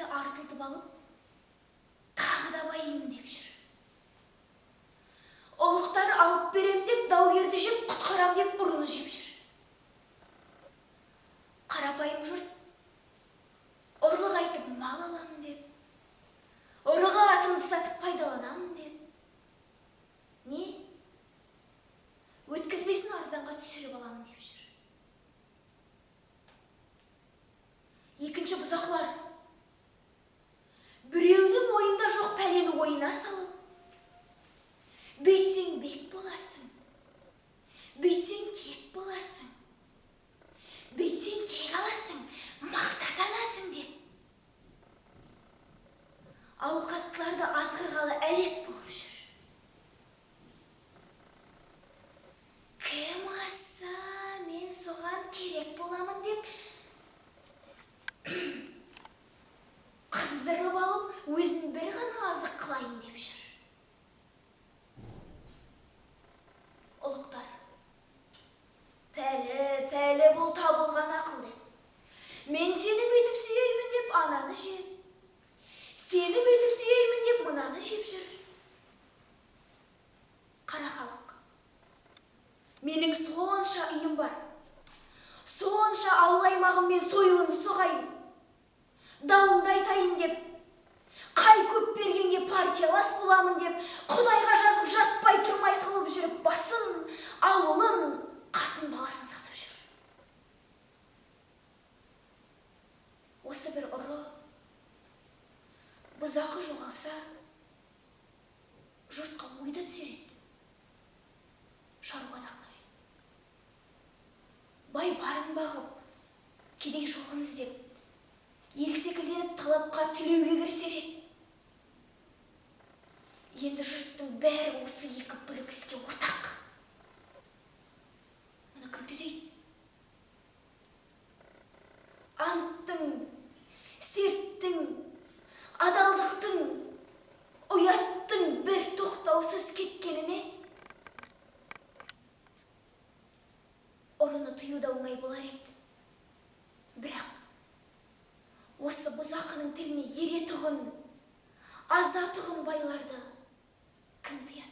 артылтып алып, тағы да байымын деп жүр. Ұлықтар алып берем деп, даугерді жеп, құтқарам деп ұрыны жеп жүр. Қарапайым жұрт, ұрлық айтып мал аламын деп, ұрыға атымды сатып пайдаланамын деп. Не? Өткізбесін арзанға түсіріп аламын деп жүр. Екінші бұзақлар, біреудің ойында жоқ пәлені ойына салып, бүйтсең бек боласың, бүйтсең кеп боласың, бүйтсең кек аласың, мақтатанасың деп. Ауқаттыларды азғырғалы әлек болып жүр. Кім асса, мен соған керек боламын деп, қыздырып алып, өзін бір ғана азық қылайын деп жүр. Ұлықтар, пәлі бұл табылған ақыл деп. Мен сені бүйтіп сүйеймін деп ананы жеп, сені бүйтіп сүйеймін деп мынаны жеп жүр. Қара халық, менің сонша үйім бар, сонша ауыл аймағыммен сойылын соғайын, дауымды айтайын деп, қай көп бергенге партиялас боламын деп, Құдайға жазып жатпай тұрмай салып жүріп, басын, ауылын, қатын баласын сатып жүр. Осы бір ұры, бұзақы жоғалса, жұртқа ойда түсер еді, шаруа дағлар еді. Бай барын бағып, кедей жоғын іздеп, ел секілденіп талапқа тілеуге кірісер еді. Енді жұрттың бәрі осы екі бүлік іске ортақ. Мұны кім түзейді? Анттың, серттің, адалдықтың, ұяттың бір тоқтаусыз кеткеніме ұрыны тыюда оңай болар еді. Бірақ осы бұзақының тіліне ере тұғын, аза тұғын байларды кім тыяды?